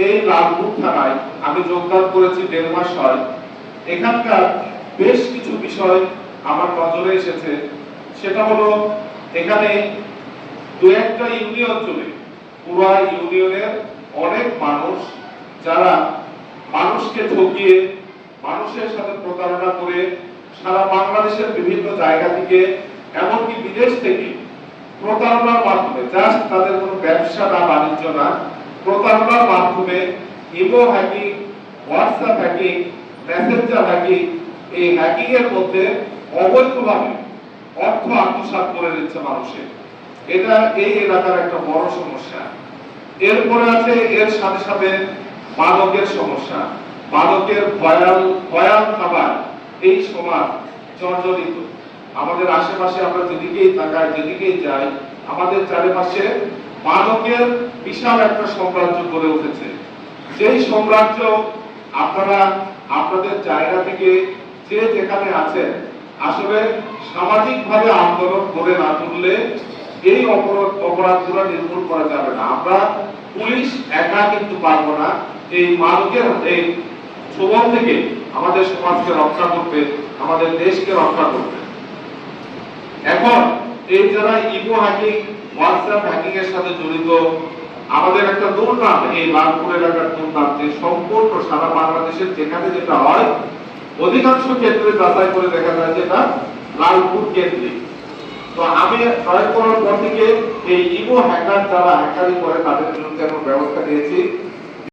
এই লালপুর থানায় আমি যোগদান করেছি 1.5 মাস হয়। এখানকার বেশ কিছু বিষয় আমার নজরে এসেছে। সেটা হলো এখানে দু একটা ইউনিয়ন জুড়ে পুরা ইউনিয়নের অনেক মানুষ যারা মানুষকে ঠকিয়ে মানুষের সাথে প্রতারণা করে সারা বাংলাদেশের বিভিন্ন জায়গা থেকে এমনকি বিদেশ থেকে প্রতারণার মাধ্যমে জাস্ট তাদের কোনো ব্যবসা না বাণিজ্য না, প্রতারণার মাধ্যমে imo hacking, WhatsApp hacking, Messenger hacking, এই হ্যাকিং এর মধ্যে অবৈধভাবে অর্থ আত্মসাৎ করে নিচ্ছে মানুষের। এটা এই এলাকার একটা বড় সমস্যা। এরপরে আছে এর সাথে সাথে মাদকের সমস্যা। মাদকের ভয়াল খাবার এই সমাজ জর্জরিত। আমাদের আশেপাশে আমরা যেদিকেই তাকাই, যেদিকেই যাই, আমাদের চারিপাশে মাদকের বিশাল একটা সাম্রাজ্য গড়ে উঠেছে। সেই সাম্রাজ্য আপনারা আপনাদের জায়গা থেকে যে যেখানে আছেন আসলে সামাজিকভাবে আন্দোলন করে না তুললে এই অপরাধগুলো নির্মূল করা যাবে না। আমরা পুলিশ একা কিন্তু পারবো না এই মাদকের এই ছোবল থেকে আমাদের সমাজকে রক্ষা করতে, আমাদের দেশকে রক্ষা করতে। এখন এই যারা ইমো হ্যাকিং, হোয়াটসঅ্যাপ হ্যাকিং এর সাথে জড়িত, আমাদের একটা দুর্নাম, এই লালপুর এলাকার দুর্নাম যে সম্পূর্ণ সারা বাংলাদেশের যেখানে যেটা হয় অধিকাংশ ক্ষেত্রে যাচাই করে দেখা যায় যেটা লালপুর কেন্দ্রিক। তো আমি ট্রাই করার পর থেকে এই ইমো হ্যাকার যারা হ্যাকারি করে তাদের বিরুদ্ধে এখন ব্যবস্থা নিয়েছি।